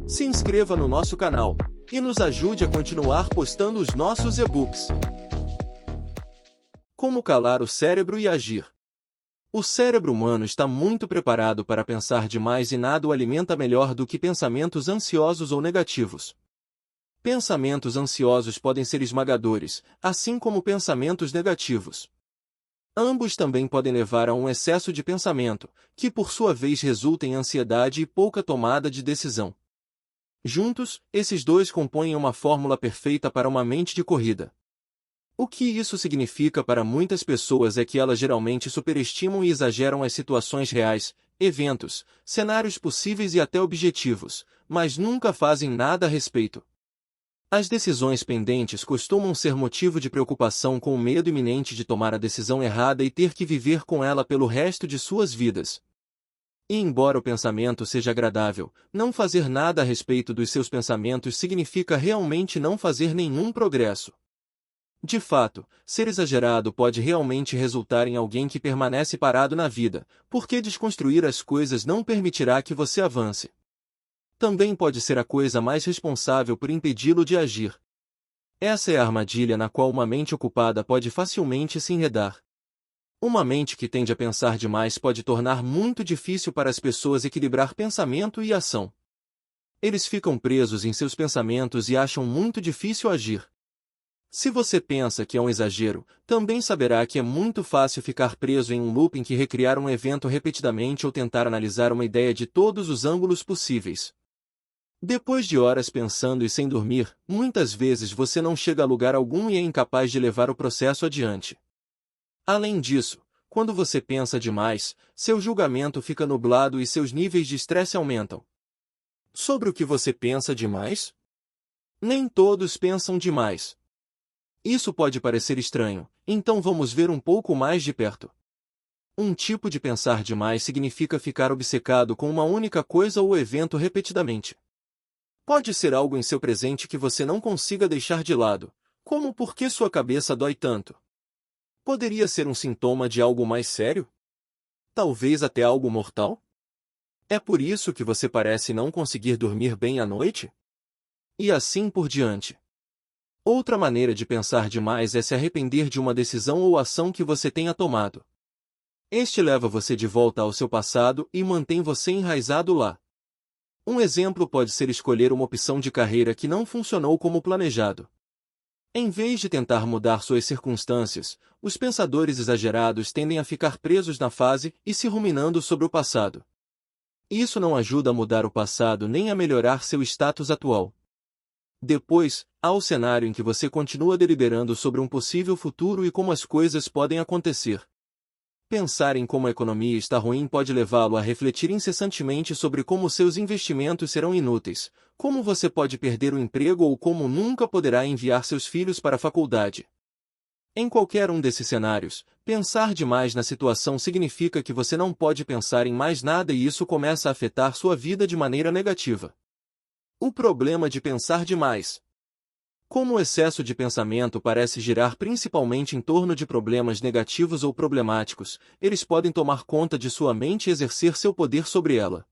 Se inscreva no nosso canal e nos ajude a continuar postando os nossos e-books. Como calar o cérebro e agir? O cérebro humano está muito preparado para pensar demais e nada o alimenta melhor do que pensamentos ansiosos ou negativos. Pensamentos ansiosos podem ser esmagadores, assim como pensamentos negativos. Ambos também podem levar a um excesso de pensamento, que por sua vez resulta em ansiedade e pouca tomada de decisão. Juntos, esses dois compõem uma fórmula perfeita para uma mente de corrida. O que isso significa para muitas pessoas é que elas geralmente superestimam e exageram as situações reais, eventos, cenários possíveis e até objetivos, mas nunca fazem nada a respeito. As decisões pendentes costumam ser motivo de preocupação com o medo iminente de tomar a decisão errada e ter que viver com ela pelo resto de suas vidas. E embora o pensamento seja agradável, não fazer nada a respeito dos seus pensamentos significa realmente não fazer nenhum progresso. De fato, ser exagerado pode realmente resultar em alguém que permanece parado na vida, porque desconstruir as coisas não permitirá que você avance. Também pode ser a coisa mais responsável por impedi-lo de agir. Essa é a armadilha na qual uma mente ocupada pode facilmente se enredar. Uma mente que tende a pensar demais pode tornar muito difícil para as pessoas equilibrar pensamento e ação. Eles ficam presos em seus pensamentos e acham muito difícil agir. Se você pensa que é um exagero, também saberá que é muito fácil ficar preso em um loop em que recriar um evento repetidamente ou tentar analisar uma ideia de todos os ângulos possíveis. Depois de horas pensando e sem dormir, muitas vezes você não chega a lugar algum e é incapaz de levar o processo adiante. Além disso, quando você pensa demais, seu julgamento fica nublado e seus níveis de estresse aumentam. Sobre o que você pensa demais? Nem todos pensam demais. Isso pode parecer estranho, então vamos ver um pouco mais de perto. Um tipo de pensar demais significa ficar obcecado com uma única coisa ou evento repetidamente. Pode ser algo em seu presente que você não consiga deixar de lado, como por que sua cabeça dói tanto. Poderia ser um sintoma de algo mais sério? Talvez até algo mortal? É por isso que você parece não conseguir dormir bem à noite? E assim por diante. Outra maneira de pensar demais é se arrepender de uma decisão ou ação que você tenha tomado. Este leva você de volta ao seu passado e mantém você enraizado lá. Um exemplo pode ser escolher uma opção de carreira que não funcionou como planejado. Em vez de tentar mudar suas circunstâncias, os pensadores exagerados tendem a ficar presos na fase e se ruminando sobre o passado. Isso não ajuda a mudar o passado nem a melhorar seu status atual. Depois, há o cenário em que você continua deliberando sobre um possível futuro e como as coisas podem acontecer. Pensar em como a economia está ruim pode levá-lo a refletir incessantemente sobre como seus investimentos serão inúteis, como você pode perder o emprego ou como nunca poderá enviar seus filhos para a faculdade. Em qualquer um desses cenários, pensar demais na situação significa que você não pode pensar em mais nada e isso começa a afetar sua vida de maneira negativa. O problema de pensar demais. Como o excesso de pensamento parece girar principalmente em torno de problemas negativos ou problemáticos, eles podem tomar conta de sua mente e exercer seu poder sobre ela.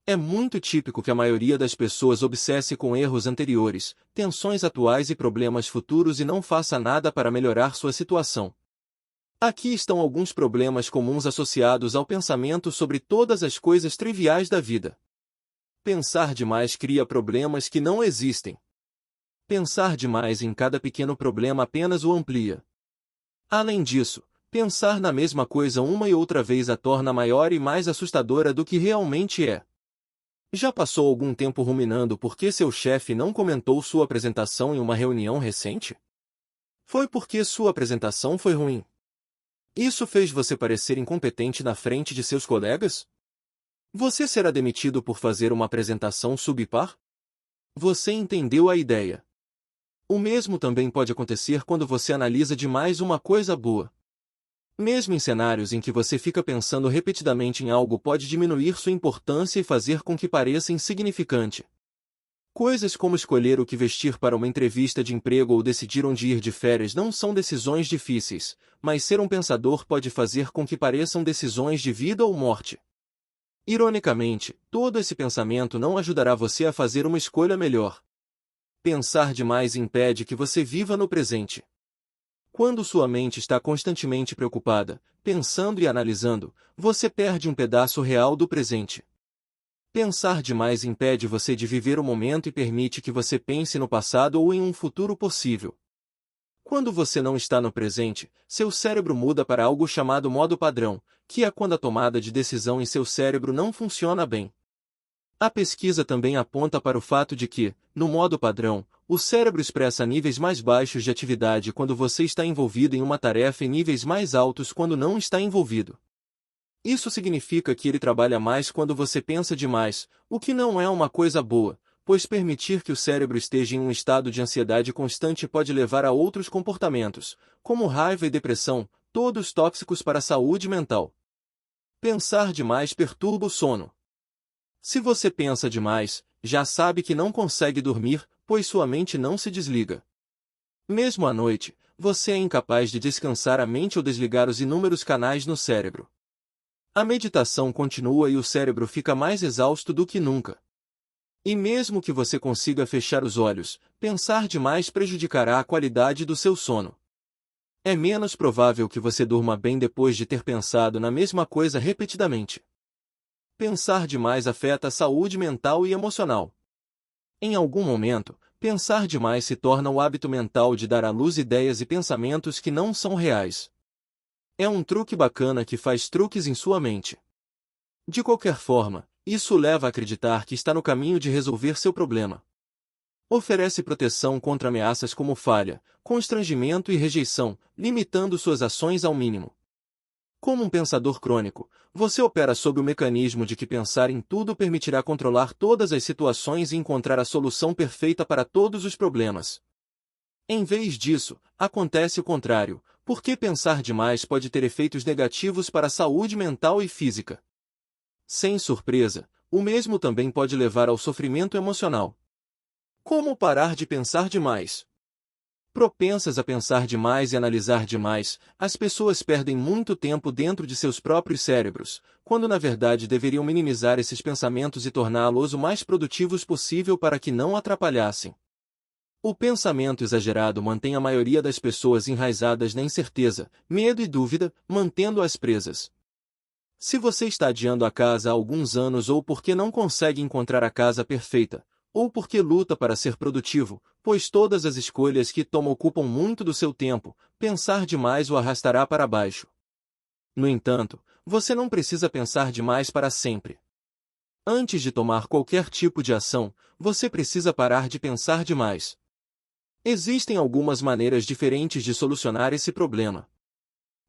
É muito típico que a maioria das pessoas obsesse com erros anteriores, tensões atuais e problemas futuros e não faça nada para melhorar sua situação. Aqui estão alguns problemas comuns associados ao pensamento sobre todas as coisas triviais da vida. Pensar demais cria problemas que não existem. Pensar demais em cada pequeno problema apenas o amplia. Além disso, pensar na mesma coisa uma e outra vez a torna maior e mais assustadora do que realmente é. Já passou algum tempo ruminando porque seu chefe não comentou sua apresentação em uma reunião recente? Foi porque sua apresentação foi ruim. Isso fez você parecer incompetente na frente de seus colegas? Você será demitido por fazer uma apresentação subpar? Você entendeu a ideia. O mesmo também pode acontecer quando você analisa demais uma coisa boa. Mesmo em cenários em que você fica pensando repetidamente em algo pode diminuir sua importância e fazer com que pareça insignificante. Coisas como escolher o que vestir para uma entrevista de emprego ou decidir onde ir de férias não são decisões difíceis, mas ser um pensador pode fazer com que pareçam decisões de vida ou morte. Ironicamente, todo esse pensamento não ajudará você a fazer uma escolha melhor. Pensar demais impede que você viva no presente. Quando sua mente está constantemente preocupada, pensando e analisando, você perde um pedaço real do presente. Pensar demais impede você de viver o momento e permite que você pense no passado ou em um futuro possível. Quando você não está no presente, seu cérebro muda para algo chamado modo padrão, que é quando a tomada de decisão em seu cérebro não funciona bem. A pesquisa também aponta para o fato de que, no modo padrão, o cérebro expressa níveis mais baixos de atividade quando você está envolvido em uma tarefa e níveis mais altos quando não está envolvido. Isso significa que ele trabalha mais quando você pensa demais, o que não é uma coisa boa, pois permitir que o cérebro esteja em um estado de ansiedade constante pode levar a outros comportamentos, como raiva e depressão, todos tóxicos para a saúde mental. Pensar demais perturba o sono. Se você pensa demais, já sabe que não consegue dormir, pois sua mente não se desliga. Mesmo à noite, você é incapaz de descansar a mente ou desligar os inúmeros canais no cérebro. A meditação continua e o cérebro fica mais exausto do que nunca. E mesmo que você consiga fechar os olhos, pensar demais prejudicará a qualidade do seu sono. É menos provável que você durma bem depois de ter pensado na mesma coisa repetidamente. Pensar demais afeta a saúde mental e emocional. Em algum momento, pensar demais se torna o hábito mental de dar à luz ideias e pensamentos que não são reais. É um truque bacana que faz truques em sua mente. De qualquer forma, isso leva a acreditar que está no caminho de resolver seu problema. Oferece proteção contra ameaças como falha, constrangimento e rejeição, limitando suas ações ao mínimo. Como um pensador crônico, você opera sob o mecanismo de que pensar em tudo permitirá controlar todas as situações e encontrar a solução perfeita para todos os problemas. Em vez disso, acontece o contrário, porque pensar demais pode ter efeitos negativos para a saúde mental e física. Sem surpresa, o mesmo também pode levar ao sofrimento emocional. Como parar de pensar demais? Propensas a pensar demais e analisar demais, as pessoas perdem muito tempo dentro de seus próprios cérebros, quando na verdade deveriam minimizar esses pensamentos e torná-los o mais produtivos possível para que não atrapalhassem. O pensamento exagerado mantém a maioria das pessoas enraizadas na incerteza, medo e dúvida, mantendo-as presas. Se você está adiando a casa há alguns anos ou porque não consegue encontrar a casa perfeita, ou porque luta para ser produtivo, pois todas as escolhas que toma ocupam muito do seu tempo, pensar demais o arrastará para baixo. No entanto, você não precisa pensar demais para sempre. Antes de tomar qualquer tipo de ação, você precisa parar de pensar demais. Existem algumas maneiras diferentes de solucionar esse problema.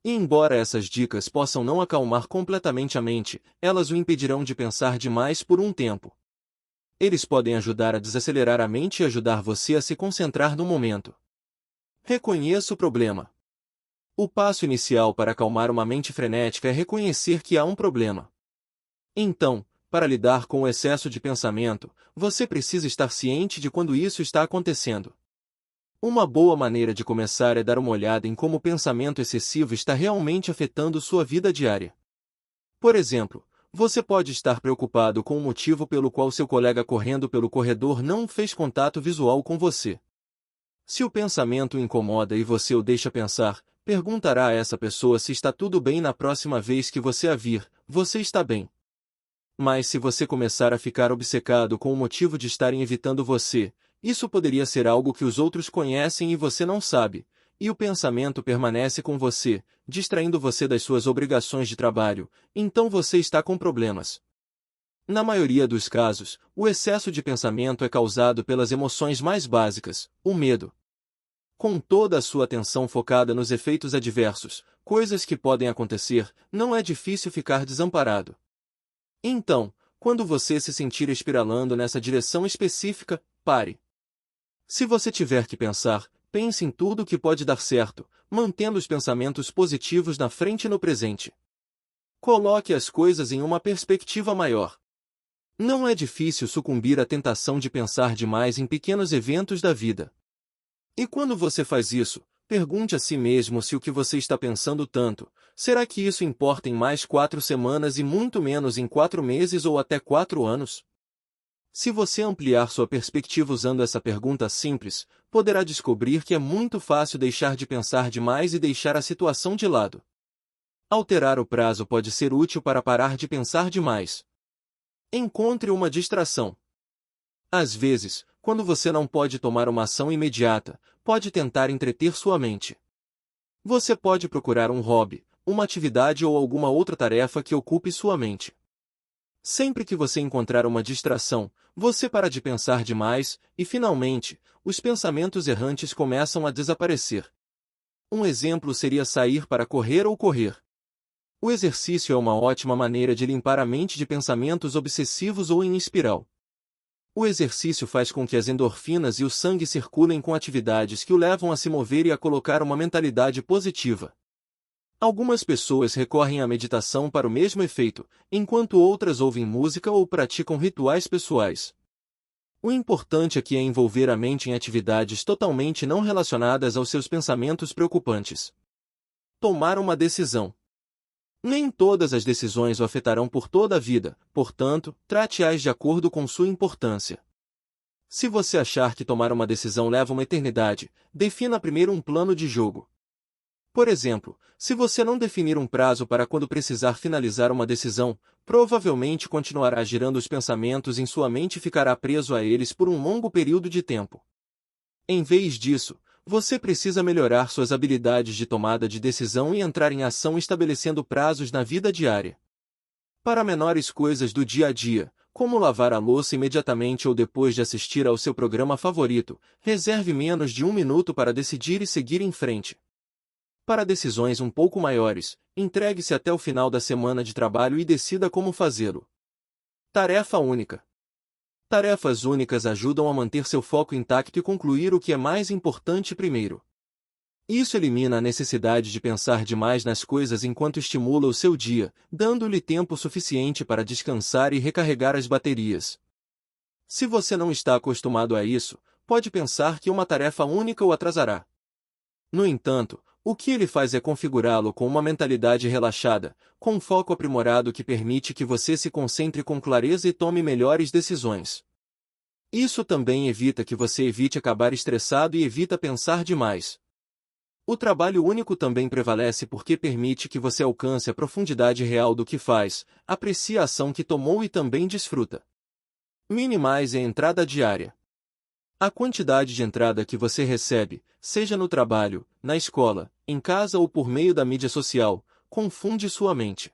E embora essas dicas possam não acalmar completamente a mente, elas o impedirão de pensar demais por um tempo. Eles podem ajudar a desacelerar a mente e ajudar você a se concentrar no momento. Reconheça o problema. O passo inicial para acalmar uma mente frenética é reconhecer que há um problema. Então, para lidar com o excesso de pensamento, você precisa estar ciente de quando isso está acontecendo. Uma boa maneira de começar é dar uma olhada em como o pensamento excessivo está realmente afetando sua vida diária. Por exemplo, você pode estar preocupado com o motivo pelo qual seu colega correndo pelo corredor não fez contato visual com você. Se o pensamento o incomoda e você o deixa pensar, perguntará a essa pessoa se está tudo bem na próxima vez que você a vir, você está bem. Mas se você começar a ficar obcecado com o motivo de estarem evitando você, isso poderia ser algo que os outros conhecem e você não sabe, e o pensamento permanece com você, distraindo você das suas obrigações de trabalho, então você está com problemas. Na maioria dos casos, o excesso de pensamento é causado pelas emoções mais básicas, o medo. Com toda a sua atenção focada nos efeitos adversos, coisas que podem acontecer, não é difícil ficar desamparado. Então, quando você se sentir espiralando nessa direção específica, pare. Se você tiver que pensar, pense em tudo o que pode dar certo, mantendo os pensamentos positivos na frente e no presente. Coloque as coisas em uma perspectiva maior. Não é difícil sucumbir à tentação de pensar demais em pequenos eventos da vida. E quando você faz isso, Pergunte a si mesmo se o que você está pensando tanto, será que isso importa em mais 4 semanas e muito menos em 4 meses ou até 4 anos? Se você ampliar sua perspectiva usando essa pergunta simples, poderá descobrir que é muito fácil deixar de pensar demais e deixar a situação de lado. Alterar o prazo pode ser útil para parar de pensar demais. Encontre uma distração. Às vezes, quando você não pode tomar uma ação imediata, pode tentar entreter sua mente. Você pode procurar um hobby, uma atividade ou alguma outra tarefa que ocupe sua mente. Sempre que você encontrar uma distração, você para de pensar demais e, finalmente, os pensamentos errantes começam a desaparecer. Um exemplo seria sair para correr ou correr. O exercício é uma ótima maneira de limpar a mente de pensamentos obsessivos ou em espiral. O exercício faz com que as endorfinas e o sangue circulem com atividades que o levam a se mover e a colocar uma mentalidade positiva. Algumas pessoas recorrem à meditação para o mesmo efeito, enquanto outras ouvem música ou praticam rituais pessoais. O importante aqui é envolver a mente em atividades totalmente não relacionadas aos seus pensamentos preocupantes. Tomar uma decisão. Nem todas as decisões o afetarão por toda a vida, portanto, trate-as de acordo com sua importância. Se você achar que tomar uma decisão leva uma eternidade, defina primeiro um plano de jogo. Por exemplo, se você não definir um prazo para quando precisar finalizar uma decisão, provavelmente continuará girando os pensamentos em sua mente e ficará preso a eles por um longo período de tempo. Em vez disso, você precisa melhorar suas habilidades de tomada de decisão e entrar em ação estabelecendo prazos na vida diária. Para menores coisas do dia a dia, como lavar a louça imediatamente ou depois de assistir ao seu programa favorito, reserve menos de 1 minuto para decidir e seguir em frente. Para decisões um pouco maiores, entregue-se até o final da semana de trabalho e decida como fazê-lo. Tarefa única. Tarefas únicas ajudam a manter seu foco intacto e concluir o que é mais importante primeiro. Isso elimina a necessidade de pensar demais nas coisas enquanto estimula o seu dia, dando-lhe tempo suficiente para descansar e recarregar as baterias. Se você não está acostumado a isso, pode pensar que uma tarefa única o atrasará. No entanto, o que ele faz é configurá-lo com uma mentalidade relaxada, com um foco aprimorado que permite que você se concentre com clareza e tome melhores decisões. Isso também evita que você evite acabar estressado e evita pensar demais. O trabalho único também prevalece porque permite que você alcance a profundidade real do que faz, aprecie a ação que tomou e também desfruta. Minimize a entrada diária. A quantidade de entrada que você recebe, seja no trabalho, na escola, em casa ou por meio da mídia social, confunde sua mente.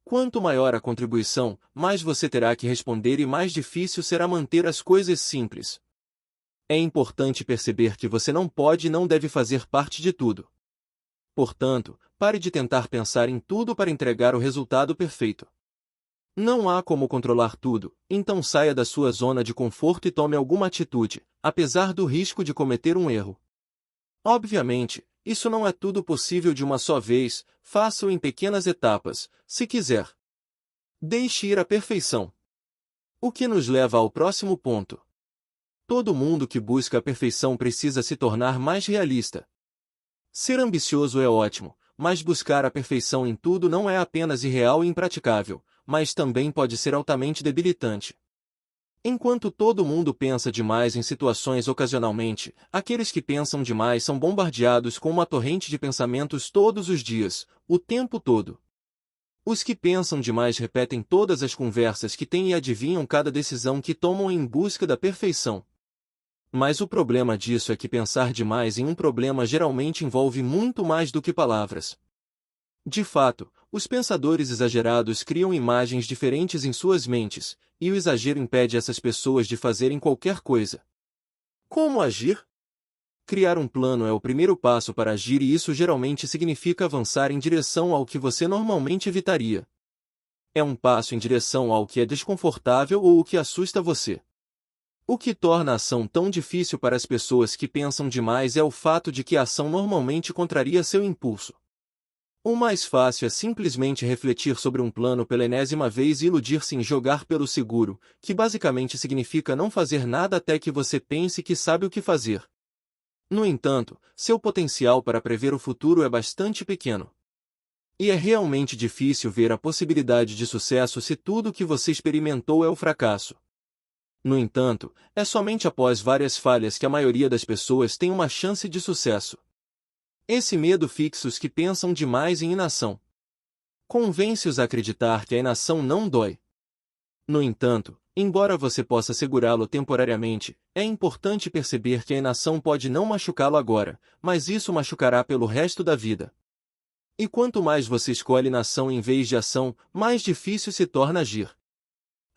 Quanto maior a contribuição, mais você terá que responder e mais difícil será manter as coisas simples. É importante perceber que você não pode e não deve fazer parte de tudo. Portanto, pare de tentar pensar em tudo para entregar o resultado perfeito. Não há como controlar tudo, então saia da sua zona de conforto e tome alguma atitude, apesar do risco de cometer um erro. Obviamente, isso não é tudo possível de uma só vez, faça-o em pequenas etapas, se quiser. Deixe ir a perfeição. O que nos leva ao próximo ponto. Todo mundo que busca a perfeição precisa se tornar mais realista. Ser ambicioso é ótimo, mas buscar a perfeição em tudo não é apenas irreal e impraticável, mas também pode ser altamente debilitante. Enquanto todo mundo pensa demais em situações ocasionalmente, aqueles que pensam demais são bombardeados com uma torrente de pensamentos todos os dias, o tempo todo. Os que pensam demais repetem todas as conversas que têm e adivinham cada decisão que tomam em busca da perfeição. Mas o problema disso é que pensar demais em um problema geralmente envolve muito mais do que palavras. De fato, os pensadores exagerados criam imagens diferentes em suas mentes, e o exagero impede essas pessoas de fazerem qualquer coisa. Como agir? Criar um plano é o primeiro passo para agir e isso geralmente significa avançar em direção ao que você normalmente evitaria. É um passo em direção ao que é desconfortável ou o que assusta você. O que torna a ação tão difícil para as pessoas que pensam demais é o fato de que a ação normalmente contraria seu impulso. O mais fácil é simplesmente refletir sobre um plano pela enésima vez e iludir-se em jogar pelo seguro, que basicamente significa não fazer nada até que você pense que sabe o que fazer. No entanto, seu potencial para prever o futuro é bastante pequeno. E é realmente difícil ver a possibilidade de sucesso se tudo o que você experimentou é o fracasso. No entanto, é somente após várias falhas que a maioria das pessoas tem uma chance de sucesso. Esse medo fixa os que pensam demais em inação. Convence-os a acreditar que a inação não dói. No entanto, embora você possa segurá-lo temporariamente, é importante perceber que a inação pode não machucá-lo agora, mas isso machucará pelo resto da vida. E quanto mais você escolhe inação em vez de ação, mais difícil se torna agir.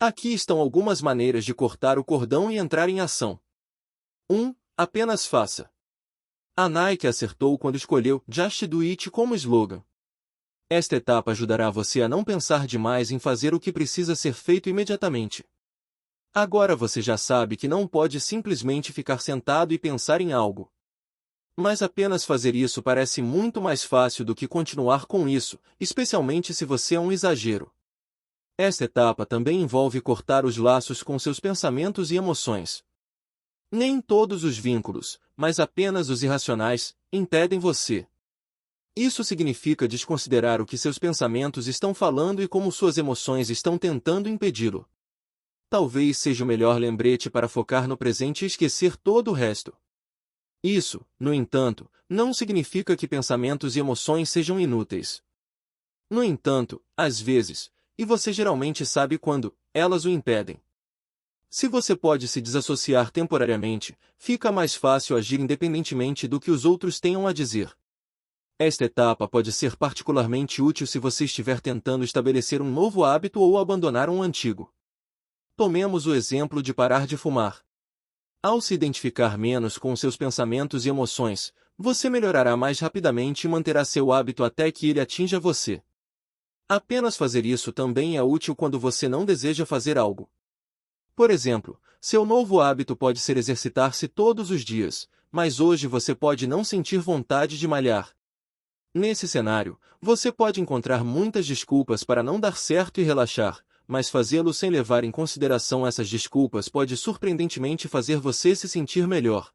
Aqui estão algumas maneiras de cortar o cordão e entrar em ação. 1. Apenas faça. A Nike acertou quando escolheu Just Do It como slogan. Esta etapa ajudará você a não pensar demais em fazer o que precisa ser feito imediatamente. Agora você já sabe que não pode simplesmente ficar sentado e pensar em algo. Mas apenas fazer isso parece muito mais fácil do que continuar com isso, especialmente se você é um exagero. Esta etapa também envolve cortar os laços com seus pensamentos e emoções. Nem todos os vínculos, mas apenas os irracionais, impedem você. Isso significa desconsiderar o que seus pensamentos estão falando e como suas emoções estão tentando impedi-lo. Talvez seja o melhor lembrete para focar no presente e esquecer todo o resto. Isso, no entanto, não significa que pensamentos e emoções sejam inúteis. No entanto, às vezes, e você geralmente sabe quando, elas o impedem. Se você pode se desassociar temporariamente, fica mais fácil agir independentemente do que os outros tenham a dizer. Esta etapa pode ser particularmente útil se você estiver tentando estabelecer um novo hábito ou abandonar um antigo. Tomemos o exemplo de parar de fumar. Ao se identificar menos com seus pensamentos e emoções, você melhorará mais rapidamente e manterá seu hábito até que ele atinja você. Apenas fazer isso também é útil quando você não deseja fazer algo. Por exemplo, seu novo hábito pode ser exercitar-se todos os dias, mas hoje você pode não sentir vontade de malhar. Nesse cenário, você pode encontrar muitas desculpas para não dar certo e relaxar, mas fazê-lo sem levar em consideração essas desculpas pode surpreendentemente fazer você se sentir melhor.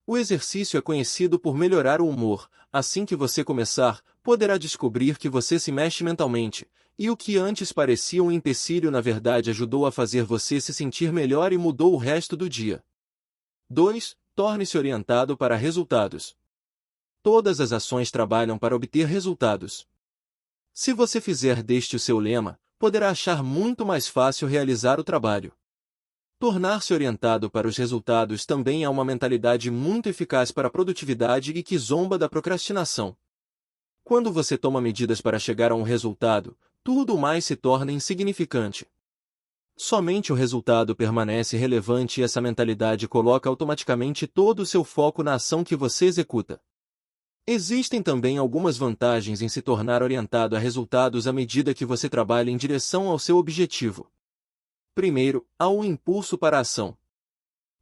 O exercício é conhecido por melhorar o humor. Assim que você começar, poderá descobrir que você se mexe mentalmente, e o que antes parecia um empecilho na verdade ajudou a fazer você se sentir melhor e mudou o resto do dia. 2. Torne-se orientado para resultados. Todas as ações trabalham para obter resultados. Se você fizer deste o seu lema, poderá achar muito mais fácil realizar o trabalho. Tornar-se orientado para os resultados também é uma mentalidade muito eficaz para a produtividade e que zomba da procrastinação. Quando você toma medidas para chegar a um resultado, tudo mais se torna insignificante. Somente o resultado permanece relevante e essa mentalidade coloca automaticamente todo o seu foco na ação que você executa. Existem também algumas vantagens em se tornar orientado a resultados à medida que você trabalha em direção ao seu objetivo. Primeiro, há o impulso para a ação.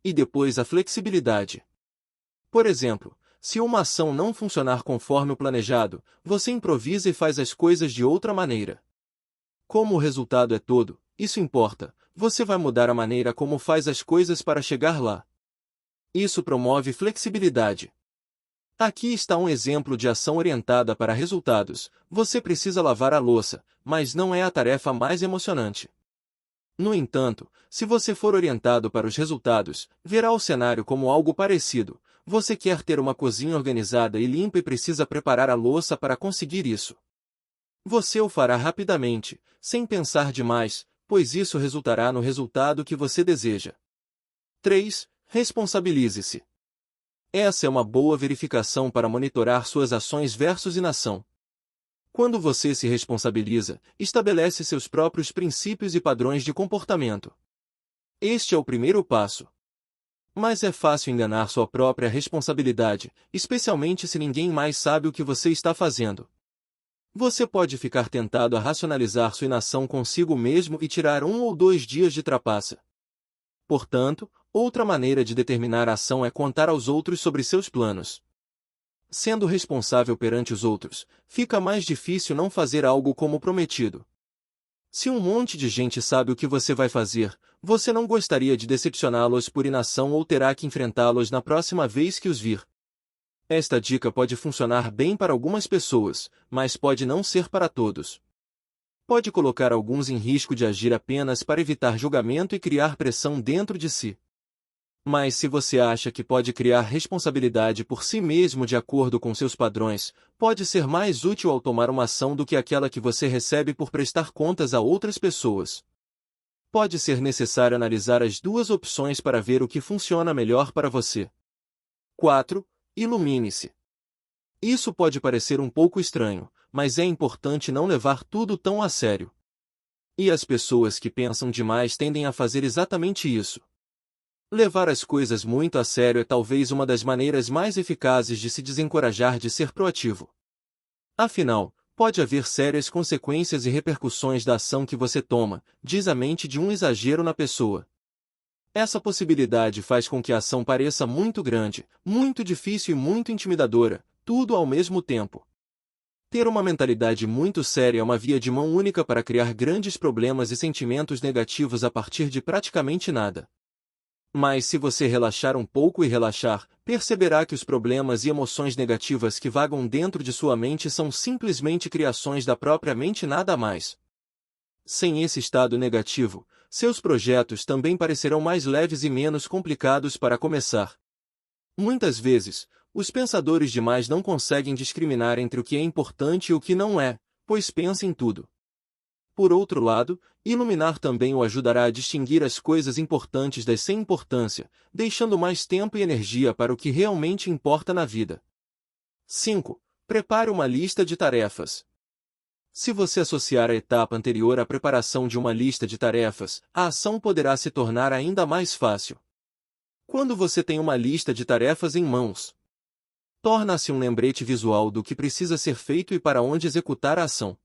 E depois a flexibilidade. Por exemplo, se uma ação não funcionar conforme o planejado, você improvisa e faz as coisas de outra maneira. Como o resultado é todo, isso importa, você vai mudar a maneira como faz as coisas para chegar lá. Isso promove flexibilidade. Aqui está um exemplo de ação orientada para resultados. Você precisa lavar a louça, mas não é a tarefa mais emocionante. No entanto, se você for orientado para os resultados, verá o cenário como algo parecido. Você quer ter uma cozinha organizada e limpa e precisa preparar a louça para conseguir isso. Você o fará rapidamente, sem pensar demais, pois isso resultará no resultado que você deseja. 3. Responsabilize-se. Essa é uma boa verificação para monitorar suas ações versus inação. Quando você se responsabiliza, estabelece seus próprios princípios e padrões de comportamento. Este é o primeiro passo. Mas é fácil enganar sua própria responsabilidade, especialmente se ninguém mais sabe o que você está fazendo. Você pode ficar tentado a racionalizar sua inação consigo mesmo e tirar 1 ou 2 dias de trapaça. Portanto, outra maneira de determinar a ação é contar aos outros sobre seus planos. Sendo responsável perante os outros, fica mais difícil não fazer algo como prometido. Se um monte de gente sabe o que você vai fazer, você não gostaria de decepcioná-los por inação ou terá que enfrentá-los na próxima vez que os vir. Esta dica pode funcionar bem para algumas pessoas, mas pode não ser para todos. Pode colocar alguns em risco de agir apenas para evitar julgamento e criar pressão dentro de si. Mas se você acha que pode criar responsabilidade por si mesmo de acordo com seus padrões, pode ser mais útil ao tomar uma ação do que aquela que você recebe por prestar contas a outras pessoas. Pode ser necessário analisar as duas opções para ver o que funciona melhor para você. 4. Ilumine-se. Isso pode parecer um pouco estranho, mas é importante não levar tudo tão a sério. E as pessoas que pensam demais tendem a fazer exatamente isso. Levar as coisas muito a sério é talvez uma das maneiras mais eficazes de se desencorajar de ser proativo. Afinal, pode haver sérias consequências e repercussões da ação que você toma, diz a mente de um exagero na pessoa. Essa possibilidade faz com que a ação pareça muito grande, muito difícil e muito intimidadora, tudo ao mesmo tempo. Ter uma mentalidade muito séria é uma via de mão única para criar grandes problemas e sentimentos negativos a partir de praticamente nada. Mas se você relaxar um pouco e relaxar, perceberá que os problemas e emoções negativas que vagam dentro de sua mente são simplesmente criações da própria mente e nada mais. Sem esse estado negativo, seus projetos também parecerão mais leves e menos complicados para começar. Muitas vezes, os pensadores demais não conseguem discriminar entre o que é importante e o que não é, pois pensam em tudo. Por outro lado, iluminar também o ajudará a distinguir as coisas importantes das sem importância, deixando mais tempo e energia para o que realmente importa na vida. 5. Prepare uma lista de tarefas. Se você associar a etapa anterior à preparação de uma lista de tarefas, a ação poderá se tornar ainda mais fácil. Quando você tem uma lista de tarefas em mãos, torna-se um lembrete visual do que precisa ser feito e para onde executar a ação.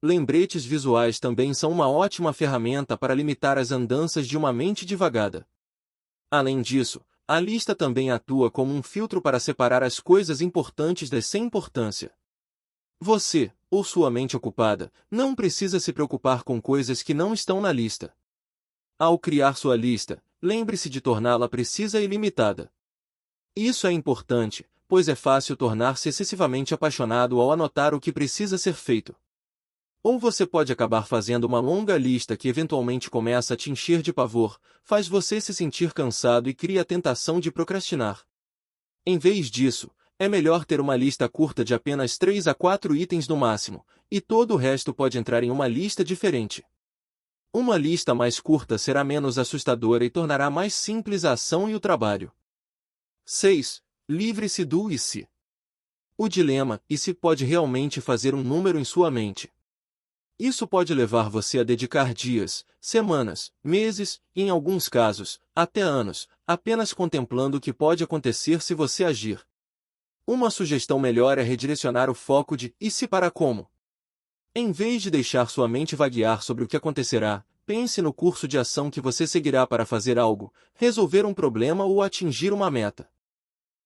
Lembretes visuais também são uma ótima ferramenta para limitar as andanças de uma mente divagada. Além disso, a lista também atua como um filtro para separar as coisas importantes das sem importância. Você, ou sua mente ocupada, não precisa se preocupar com coisas que não estão na lista. Ao criar sua lista, lembre-se de torná-la precisa e limitada. Isso é importante, pois é fácil tornar-se excessivamente apaixonado ao anotar o que precisa ser feito. Ou você pode acabar fazendo uma longa lista que eventualmente começa a te encher de pavor, faz você se sentir cansado e cria a tentação de procrastinar. Em vez disso, é melhor ter uma lista curta de apenas 3 a 4 itens no máximo, e todo o resto pode entrar em uma lista diferente. Uma lista mais curta será menos assustadora e tornará mais simples a ação e o trabalho. 6. Livre-se do e se. O dilema e se pode realmente fazer um número em sua mente. Isso pode levar você a dedicar dias, semanas, meses, e em alguns casos, até anos, apenas contemplando o que pode acontecer se você agir. Uma sugestão melhor é redirecionar o foco de e se para como. Em vez de deixar sua mente vaguear sobre o que acontecerá, pense no curso de ação que você seguirá para fazer algo, resolver um problema ou atingir uma meta.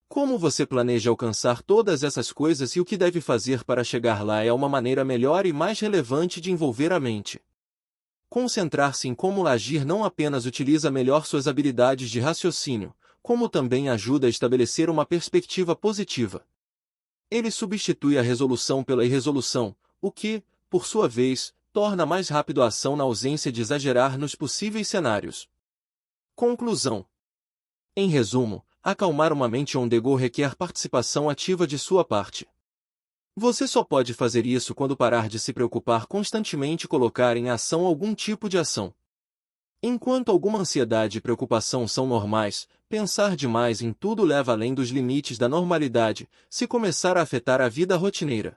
Como você planeja alcançar todas essas coisas e o que deve fazer para chegar lá é uma maneira melhor e mais relevante de envolver a mente. Concentrar-se em como agir não apenas utiliza melhor suas habilidades de raciocínio, como também ajuda a estabelecer uma perspectiva positiva. Ele substitui a resolução pela irresolução, o que, por sua vez, torna mais rápido a ação na ausência de exagerar nos possíveis cenários. Conclusão. Em resumo, acalmar uma mente on the go requer participação ativa de sua parte. Você só pode fazer isso quando parar de se preocupar constantemente e colocar em ação algum tipo de ação. Enquanto alguma ansiedade e preocupação são normais, pensar demais em tudo leva além dos limites da normalidade, se começar a afetar a vida rotineira.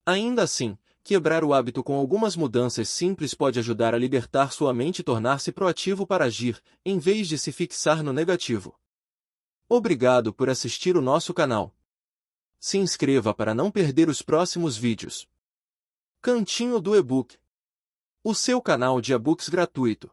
Ainda assim, quebrar o hábito com algumas mudanças simples pode ajudar a libertar sua mente e tornar-se proativo para agir, em vez de se fixar no negativo. Obrigado por assistir o nosso canal. Se inscreva para não perder os próximos vídeos. Cantinho do e-book. O seu canal de e-books gratuito.